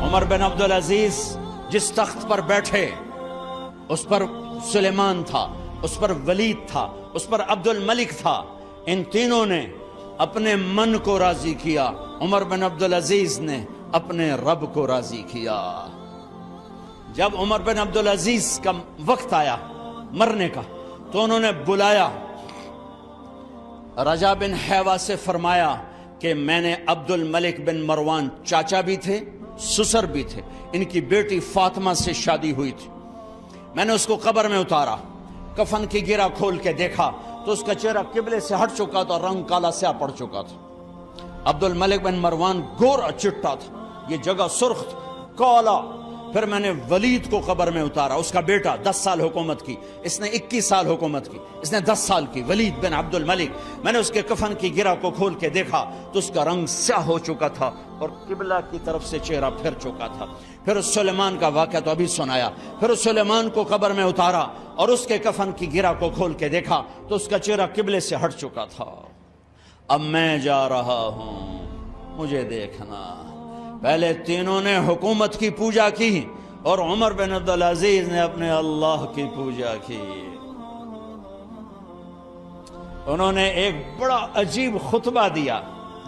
عمر بن عبدالعزیز جس تخت پر بیٹھے اس پر سلیمان تھا، اس پر ولید تھا، اس پر عبد الملک تھا. ان تینوں نے اپنے من کو راضی کیا، عمر بن عبدالعزیز نے اپنے رب کو راضی کیا. جب عمر بن عبدالعزیز کا وقت آیا مرنے کا تو انہوں نے بلایا رجا بن حیوہ سے، فرمایا کہ میں نے عبد الملک بن مروان چاچا بھی تھے، سسر بھی تھے، ان کی بیٹی فاطمہ سے شادی ہوئی تھی. میں نے اس کو قبر میں اتارا، کفن کی گرہ کھول کے دیکھا تو اس کا چہرہ قبلے سے ہٹ چکا تھا، رنگ کالا سیاہ پڑ چکا تھا. عبد الملک بن مروان گورا چٹا تھا، یہ جگہ سرخ تھی، کالا. پھر میں نے ولید کو قبر میں اتارا، اس کا بیٹا 10 سال حکومت کی، اس نے 21 سال حکومت کی، اس نے 10 سال کی، ولید بن عبد الملک. میں نے اس کے کفن کی گرہ کو کھول کے دیکھا تو اس کا رنگ سیاہ ہو چکا تھا اور قبلہ کی طرف سے چہرہ پھر چکا تھا. پھر سلیمان کا واقعہ تو ابھی سنایا. پھر سلیمان کو قبر میں اتارا اور اس کے کفن کی گرہ کو کھول کے دیکھا تو اس کا چہرہ قبلے سے ہٹ چکا تھا. اب میں جا رہا ہوں، مجھے دیکھنا. پہلے تینوں نے حکومت کی پوجا کی اور عمر بن عبدالعزیز نے اپنے اللہ کی پوجا کی. انہوں نے ایک بڑا عجیب خطبہ دیا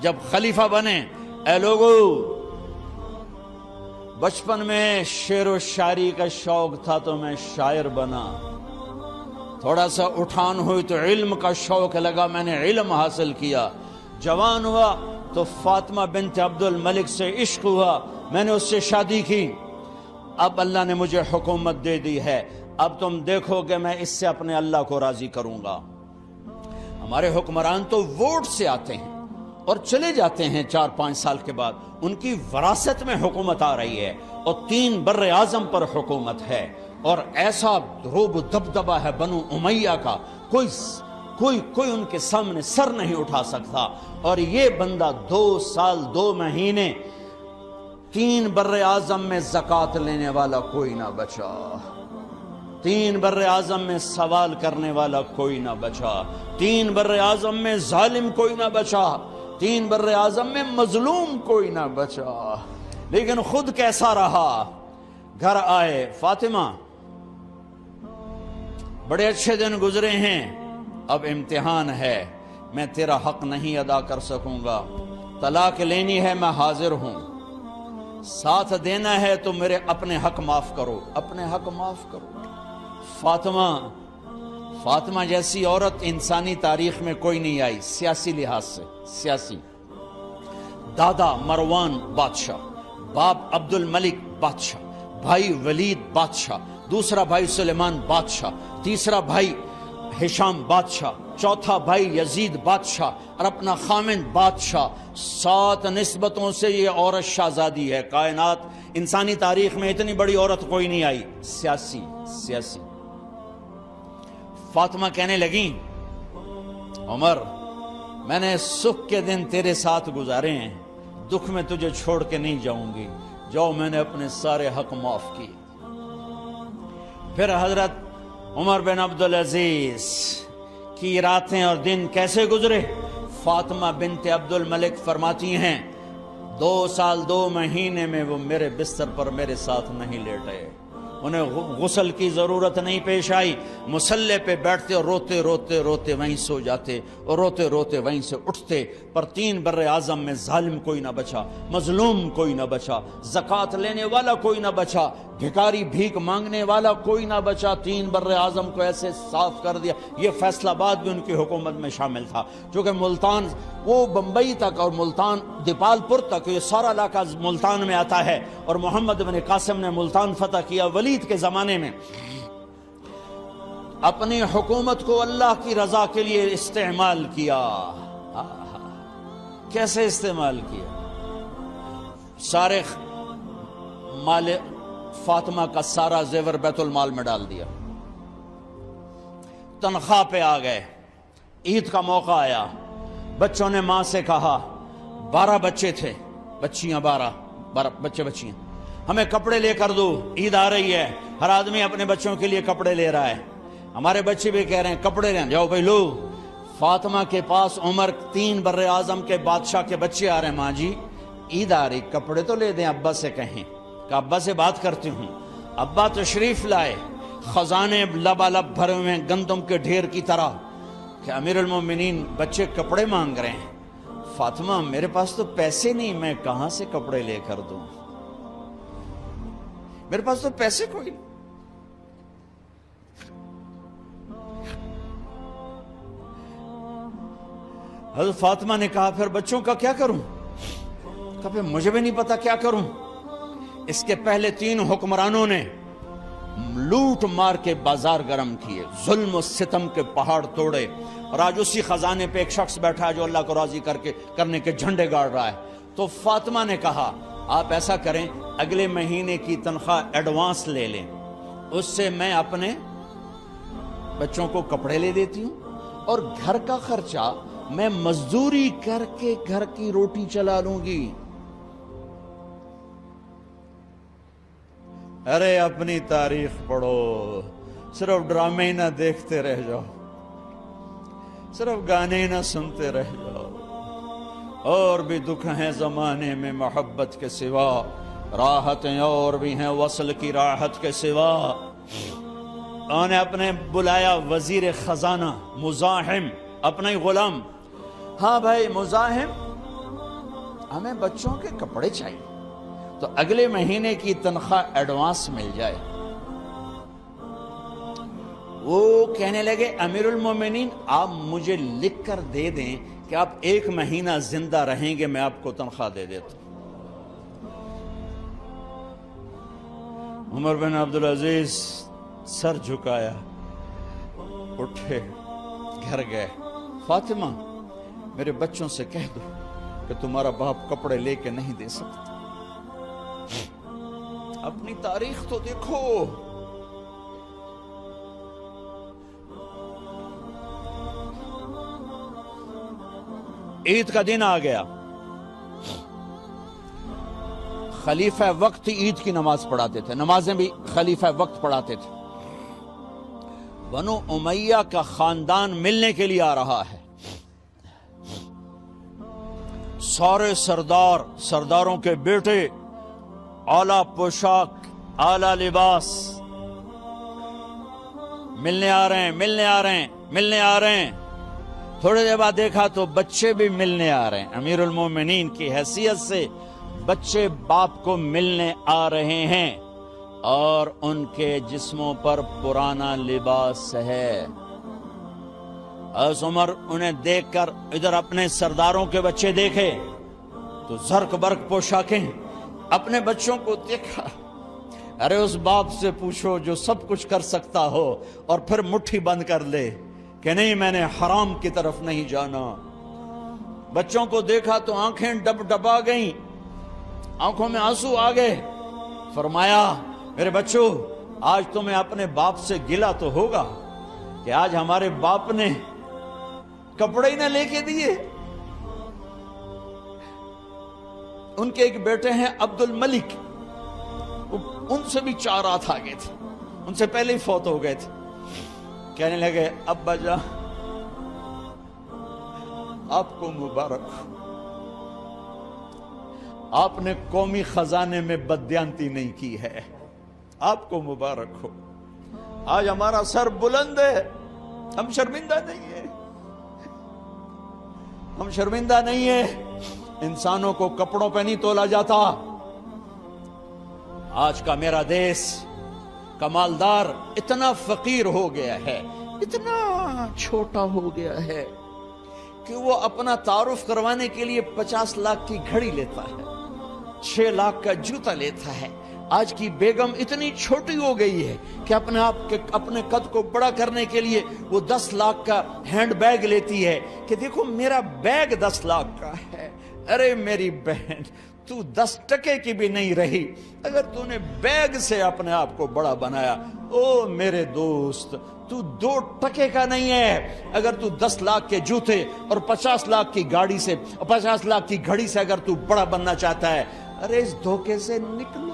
جب خلیفہ بنے. اے لوگو، بچپن میں شعر و شاعری کا شوق تھا تو میں شاعر بنا، تھوڑا سا اٹھان ہوئی تو علم کا شوق لگا، میں نے علم حاصل کیا. جوان ہوا تو فاطمہ بنت عبد الملک سے عشق ہوا، میں نے اس سے شادی کی. اب اللہ نے مجھے حکومت دے دی ہے، اب تم دیکھو کہ میں اس سے اپنے اللہ کو راضی کروں گا. ہمارے حکمران تو ووٹ سے آتے ہیں اور چلے جاتے ہیں 4-5 سال کے بعد، ان کی وراثت میں حکومت آ رہی ہے اور 3 بر اعظم پر حکومت ہے اور ایسا روب و دبدبہ ہے بنو امیہ کا، کوئی ان کے سامنے سر نہیں اٹھا سکتا. اور یہ بندہ 2 سال 2 مہینے 3 بر اعظم میں زکوٰۃ لینے والا کوئی نہ بچا، 3 بر اعظم میں سوال کرنے والا کوئی نہ بچا، 3 بر اعظم میں ظالم کوئی نہ بچا، 3 بر اعظم میں مظلوم کوئی نہ بچا. لیکن خود کیسا رہا؟ گھر آئے، فاطمہ بڑے اچھے دن گزرے ہیں، اب امتحان ہے، میں تیرا حق نہیں ادا کر سکوں گا، طلاق لینی ہے میں حاضر ہوں، ساتھ دینا ہے تو میرے اپنے حق معاف کرو، اپنے حق معاف کرو. فاطمہ جیسی عورت انسانی تاریخ میں کوئی نہیں آئی سیاسی لحاظ سے. سیاسی دادا مروان بادشاہ، باپ عبد الملک بادشاہ، بھائی ولید بادشاہ، دوسرا بھائی سلیمان بادشاہ، تیسرا بھائی ہشام بادشاہ، چوتھا بھائی یزید بادشاہ اور اپنا خامند بادشاہ. 7 نسبتوں سے یہ عورت شہزادی ہے. کائنات انسانی تاریخ میں اتنی بڑی عورت کوئی نہیں آئی. سیاسی. فاطمہ کہنے لگیں، عمر میں نے سکھ کے دن تیرے ساتھ گزارے ہیں، دکھ میں تجھے چھوڑ کے نہیں جاؤں گی، جاؤ میں نے اپنے سارے حق معاف کیے. پھر حضرت عمر بن عبدالعزیز کی راتیں اور دن کیسے گزرے؟ فاطمہ بنت عبد الملک فرماتی ہیں 2 سال 2 مہینے میں وہ میرے بستر پر میرے ساتھ نہیں لیٹے، انہیں غسل کی ضرورت نہیں پیش آئی، مصلے پہ بیٹھتے اور روتے روتے روتے وہیں سو جاتے اور روتے روتے وہیں سے اٹھتے. پر 3 بر اعظم میں ظالم کوئی نہ بچا، مظلوم کوئی نہ بچا، زکوٰۃ لینے والا کوئی نہ بچا، بھکاری بھیک مانگنے والا کوئی نہ بچا. 3 بر اعظم کو ایسے صاف کر دیا. یہ فیصل آباد بھی ان کی حکومت میں شامل تھا، چونکہ ملتان وہ بمبئی تک اور ملتان دیپال پور تک یہ سارا علاقہ ملتان میں آتا ہے اور محمد بن قاسم نے ملتان فتح کیا ولید کے زمانے میں. اپنی حکومت کو اللہ کی رضا کے لیے استعمال کیا. کیسے استعمال کیا؟ سارے مال فاطمہ کا سارا زیور بیت المال میں ڈال دیا، تنخواہ پہ آ گئے. عید کا موقع آیا، بچوں نے ماں سے کہا، 12 بچے تھے، بچیاں 12 بچے بچیاں، ہمیں کپڑے لے کر دو، عید آ رہی ہے، ہر آدمی اپنے بچوں کے لیے کپڑے لے رہا ہے. ہمارے بچے بھی کہہ رہے ہیں کپڑے لیں، جاؤ بھائی لو. فاطمہ کے پاس عمر 3 بر اعظم کے بادشاہ کے بچے آ رہے ہیں، ماں جی عید آ رہی، کپڑے تو لے دیں، ابا سے کہیں. کہ ابا سے بات کرتی ہوں. ابا تشریف لائے، خزانے لبالب بھرے ہوئے ہیں گندم کے ڈھیر کی طرح، کہ امیر المومنین بچے کپڑے مانگ رہے ہیں. فاطمہ میرے پاس تو پیسے نہیں، میں کہاں سے کپڑے لے کر دوں، میرے پاس تو پیسے کوئی نہیں. حضرت فاطمہ نے کہا پھر بچوں کا کیا کروں؟ کہا پھر مجھے بھی نہیں پتا کیا کروں. اس کے پہلے 3 حکمرانوں نے لوٹ مار کے بازار گرم کیے، ظلم و ستم کے پہاڑ توڑے، اور آج اسی خزانے پہ ایک شخص بیٹھا ہے جو اللہ کو راضی کرنے کے جھنڈے گاڑ رہا ہے. تو فاطمہ نے کہا آپ ایسا کریں، اگلے مہینے کی تنخواہ ایڈوانس لے لیں، اس سے میں اپنے بچوں کو کپڑے لے دیتی ہوں، اور گھر کا خرچہ میں مزدوری کر کے گھر کی روٹی چلا لوں گی. ارے اپنی تاریخ پڑھو، صرف ڈرامے ہی نہ دیکھتے رہ جاؤ، صرف گانے ہی نہ سنتے رہ جاؤ. اور بھی دکھ ہیں زمانے میں محبت کے سوا، راحتیں اور بھی ہیں وصل کی راحت کے سوا. انہوں نے اپنے بلایا وزیر خزانہ مزاحم، اپنا ہی غلام. ہاں بھائی مزاحم، ہمیں بچوں کے کپڑے چاہیے، تو اگلے مہینے کی تنخواہ ایڈوانس مل جائے. وہ کہنے لگے امیر المومنین آپ مجھے لکھ کر دے دیں کہ آپ 1 مہینہ زندہ رہیں گے، میں آپ کو تنخواہ دے دیتا ہوں. عمر بن عبدالعزیز سر جھکایا، اٹھے، گھر گئے. فاطمہ میرے بچوں سے کہہ دو کہ تمہارا باپ کپڑے لے کے نہیں دے سکتا. اپنی تاریخ تو دیکھو. عید کا دن آ گیا، خلیفہ وقت عید کی نماز پڑھاتے تھے، نمازیں بھی خلیفہ وقت پڑھاتے تھے. بنو امیہ کا خاندان ملنے کے لیے آ رہا ہے. سارے سرداروں کے بیٹے، اعلیٰ پوشاک، اعلیٰ لباس، ملنے آ رہے ہیں. تھوڑے دیر بعد دیکھا تو بچے بھی ملنے آ رہے ہیں. امیر المومنین کی حیثیت سے بچے باپ کو ملنے آ رہے ہیں، اور ان کے جسموں پر پرانا لباس ہے. عمر انہیں دیکھ کر ادھر اپنے سرداروں کے بچے دیکھے تو زرق برق پوشاکیں، اپنے بچوں کو دیکھا. ارے اس باپ سے پوچھو جو سب کچھ کر سکتا ہو اور پھر مٹھی بند کر لے کہ نہیں میں نے حرام کی طرف نہیں جانا. بچوں کو دیکھا تو آنکھیں ڈبا گئیں، آنکھوں میں آنسو آ گئے. فرمایا میرے بچوں آج تمہیں اپنے باپ سے گلہ تو ہوگا کہ آج ہمارے باپ نے کپڑے ہی نہ لے کے دیے. ان کے ایک بیٹے ہیں عبد الملک، ان سے بھی 4 ہاتھ آگے تھے، ان سے پہلے ہی فوت ہو گئے تھے. کہنے لگے ابا جان آپ کو مبارک ہو، آپ نے قومی خزانے میں بددیانتی نہیں کی ہے، آپ کو مبارک ہو. آج ہمارا سر بلند ہے، ہم شرمندہ نہیں ہیں، ہم شرمندہ نہیں ہیں. انسانوں کو کپڑوں پہ نہیں تولا جاتا. آج کا میرا دیس کا مالدار اتنا فقیر ہو گیا ہے، اتنا چھوٹا ہو گیا ہے کہ وہ اپنا تعارف کروانے کے لیے 50 لاکھ کی گھڑی لیتا ہے، 6 لاکھ کا جوتا لیتا ہے. آج کی بیگم اتنی چھوٹی ہو گئی ہے کہ اپنے قد کو بڑا کرنے کے لیے وہ 10 لاکھ کا ہینڈ بیگ لیتی ہے کہ دیکھو میرا بیگ 10 لاکھ کا ہے. ارے میری بہن تو 10 ٹکے کی بھی نہیں رہی اگر تو نے بیگ سے اپنے آپ کو بڑا بنایا. او میرے دوست تو 2 ٹکے کا نہیں ہے اگر تو 10 لاکھ کے جوتے اور 50 لاکھ کی گاڑی سے اور 50 لاکھ کی گھڑی سے اگر تو بڑا بننا چاہتا ہے. ارے اس دھوکے سے نکلو.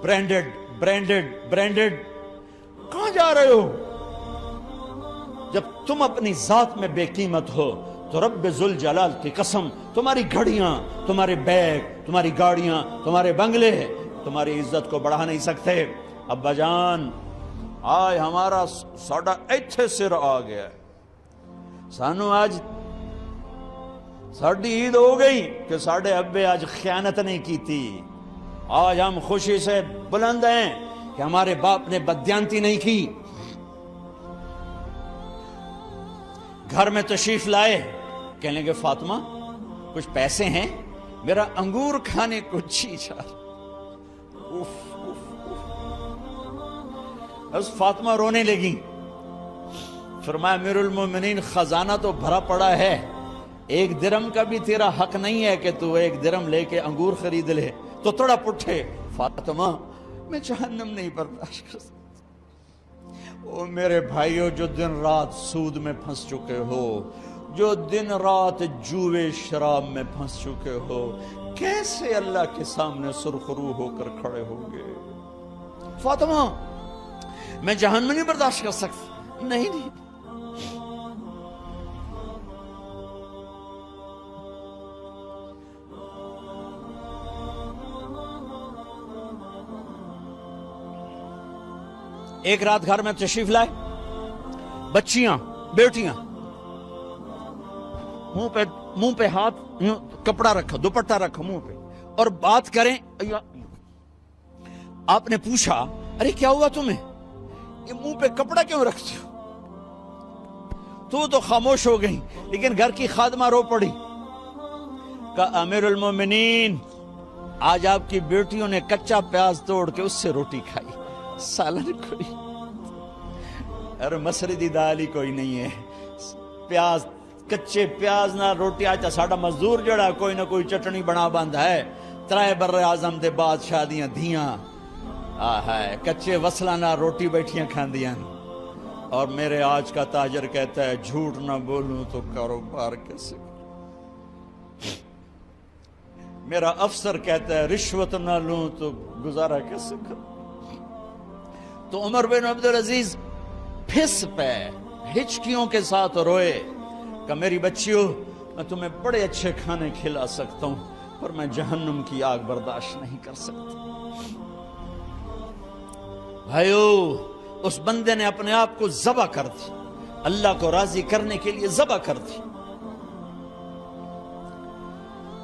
برینڈڈ کہاں جا رہے ہو؟ جب تم اپنی ذات میں بے قیمت ہو تو رب ذل جلال کی قسم تمہاری گھڑیاں، تمہارے بیگ، تمہاری گاڑیاں، تمہارے بنگلے تمہاری عزت کو بڑھا نہیں سکتے۔ ابا جان آج ہمارا ساڈا ایتھے سر آ گیا ہے، سانو آج ساڈی عید ہو گئی کہ ساڈے ابے آج خیانت نہیں کی تھی۔ آج ہم خوشی سے بلند ہیں کہ ہمارے باپ نے بددیانتی نہیں کی۔ گھر میں تشریف لائے، کہنے لگے فاطمہ کچھ پیسے ہیں، میرا انگور کھانے کو جی چاہ بس فاطمہ رونے لگی۔ فرمایا امیر المومنین خزانہ تو بھرا پڑا ہے، 1 درم کا بھی تیرا حق نہیں ہے کہ تو 1 درم لے کے انگور خرید لے۔ تو تھوڑا پٹھے، فاطمہ میں جہنم نہیں برداشت کر سکتا۔ او میرے بھائیو جو دن رات سود میں پھنس چکے ہو، جو دن رات جوے شراب میں پھنس چکے ہو، کیسے اللہ کے سامنے سرخرو ہو کر کھڑے ہوگے؟ فاطمہ میں جہنم نہیں برداشت کر سکتا۔ نہیں ایک رات گھر میں تشریف لائے، بچیاں بیٹیاں منہ پہ ہاتھ کپڑا رکھا، دوپٹہ رکھا منہ پہ اور بات کریں۔ آپ نے پوچھا ارے کیا ہوا تمہیں، یہ منہ پہ کپڑا کیوں رکھتے ہو؟ تو خاموش ہو گئی، لیکن گھر کی خادمہ رو پڑی۔ کہا امیر المومنین آج آپ کی بیٹیوں نے کچا پیاز توڑ کے اس سے روٹی کھائی، سالن کوئی ارے مسری دی دال ہی کوئی نہیں ہے، پیاز کچے پیاز نہ روٹی۔ آجا ساڑا مزدور جڑا کوئی نہ کوئی چٹنی بنا بند ہے، 3 بر اعظم دے بعد شادیاں دھیاں ہے کچے وصلہ نہ روٹی بیٹھیاں کھاندیاں۔ اور میرے آج کا تاجر کہتا ہے جھوٹ نہ بولوں تو کاروبار کیسے، میرا افسر کہتا ہے رشوت نہ لوں تو گزارا کیسے کروں۔ تو عمر بن عبدالعزیز پھس پہ ہچکیوں کے ساتھ روئے کہ میری بچیوں میں تمہیں بڑے اچھے کھانے کھلا سکتا ہوں پر میں جہنم کی آگ برداشت نہیں کر سکتا۔ بھائیو اس بندے نے اپنے آپ کو ذبح کر دی، اللہ کو راضی کرنے کے لیے ذبح کر دی،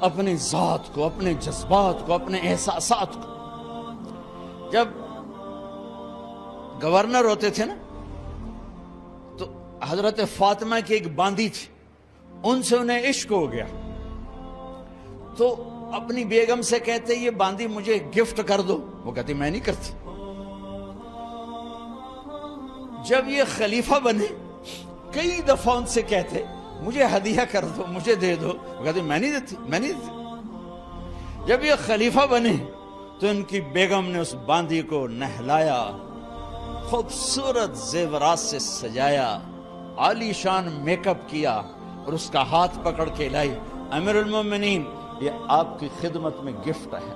اپنی ذات کو، اپنے جذبات کو، اپنے احساسات کو۔ جب گورنر ہوتے تھے نا تو حضرت فاطمہ کی ایک باندی تھی، ان سے انہیں عشق ہو گیا تو اپنی بیگم سے کہتے یہ باندی مجھے گفٹ کر دو، وہ کہتی میں نہیں کرتی۔ جب یہ خلیفہ بنے کئی دفعہ ان سے کہتے مجھے ہدیہ کر دو، مجھے دے دو، وہ کہتے میں نہیں دیتی۔ جب یہ خلیفہ بنے تو ان کی بیگم نے اس باندی کو نہلایا، خوبصورت زیورات سے سجایا، عالی شان میک اپ کیا اور اس کا ہاتھ پکڑ کے لائی، امیر المومنین یہ آپ کی خدمت میں گفٹ ہے۔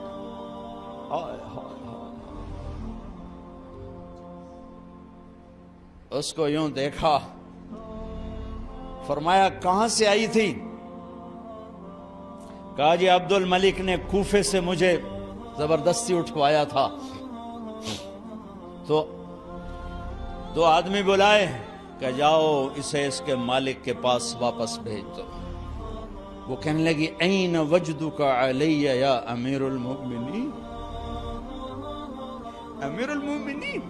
اس کو یوں دیکھا، فرمایا کہاں سے آئی تھی؟ کہا جی عبد الملک نے کوفے سے مجھے زبردستی اٹھوایا تھا۔ تو 2 آدمی بلائے کہ جاؤ اسے اس کے مالک کے پاس واپس بھیج دو۔ وہ کہنے لگی این وجدک علی یا امیر المؤمنین، امیر المؤمنین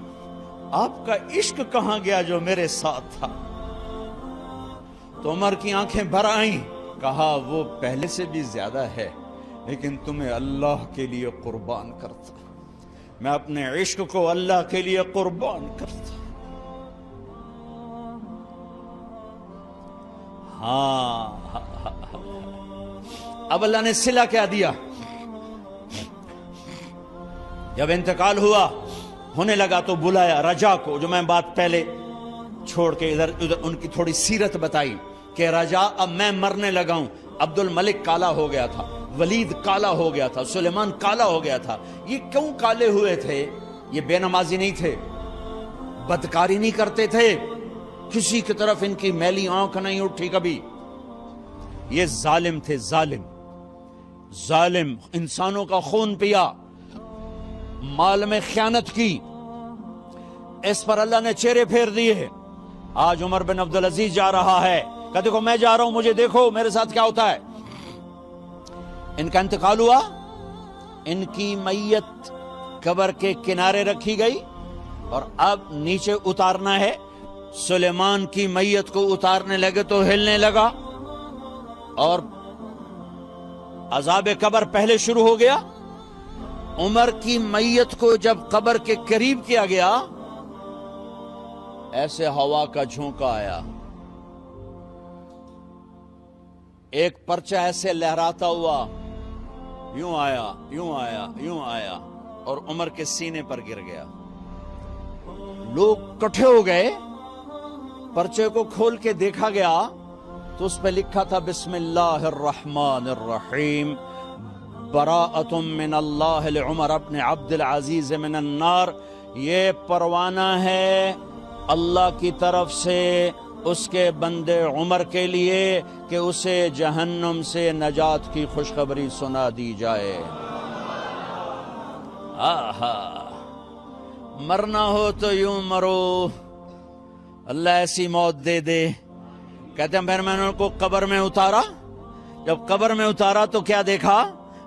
آپ کا عشق کہاں گیا جو میرے ساتھ تھا؟ تو عمر کی آنکھیں بھر آئیں، کہا وہ پہلے سے بھی زیادہ ہے لیکن تمہیں اللہ کے لیے قربان کرتا، میں اپنے عشق کو اللہ کے لیے قربان کرتا۔ ہاں اب اللہ نے صلہ کیا دیا؟ جب انتقال ہوا ہونے لگا تو بلایا رجا کو، جو میں بات پہلے چھوڑ کے ادھر ان کی تھوڑی سیرت بتائی کہ رجا اب میں مرنے لگا ہوں، عبد الملک کالا ہو گیا تھا، ولید کالا ہو گیا تھا، سلیمان کالا ہو گیا تھا۔ یہ کیوں کالے ہوئے تھے؟ یہ بے نمازی نہیں تھے، بدکاری نہیں کرتے تھے، کسی کی طرف ان کی میلی آنکھ نہیں اٹھی کبھی، یہ ظالم تھے، ظالم ظالم، انسانوں کا خون پیا، مال میں خیانت کی، اس پر اللہ نے چہرے پھیر دیے۔ آج عمر بن عبدالعزیز جا رہا ہے کہ دیکھو میں جا رہا ہوں، مجھے دیکھو میرے ساتھ کیا ہوتا ہے۔ ان کا انتقال ہوا، ان کی میت قبر کے کنارے رکھی گئی اور اب نیچے اتارنا ہے۔ سلیمان کی میت کو اتارنے لگے تو ہلنے لگا اور عذاب قبر پہلے شروع ہو گیا۔ عمر کی میت کو جب قبر کے قریب کیا گیا، ایسے ہوا کا جھونکا آیا، ایک پرچہ ایسے لہراتا ہوا یوں آیا، یوں آیا، یوں آیا اور عمر کے سینے پر گر گیا۔ لوگ کٹھے ہو گئے، پرچے کو کھول کے دیکھا گیا تو اس پہ لکھا تھا بسم اللہ الرحمن الرحیم، براءۃ من اللہ لعمر بن عبد العزیز من النار۔ یہ پروانہ ہے اللہ کی طرف سے اس کے بندے عمر کے لیے کہ اسے جہنم سے نجات کی خوشخبری سنا دی جائے۔ آہا، مرنا ہو تو یوں مرو، اللہ ایسی موت دے دے۔ کہتے ہیں پھر میں نے ان کو قبر میں اتارا، جب قبر میں اتارا تو کیا دیکھا؟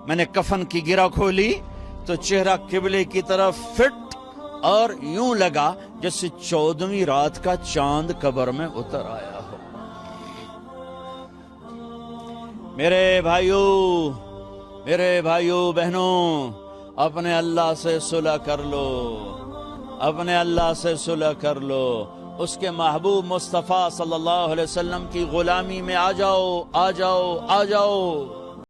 میں نے کفن کی گرہ کھولی تو چہرہ قبلے کی طرف فٹ اور یوں لگا جیسے 14ویں رات کا چاند قبر میں اتر آیا ہو۔ میرے بھائیوں بہنوں، اپنے اللہ سے صلح کر لو، اپنے اللہ سے صلح کر لو، اس کے محبوب مصطفیٰ صلی اللہ علیہ وسلم کی غلامی میں آ جاؤ، آ جاؤ، آ جاؤ۔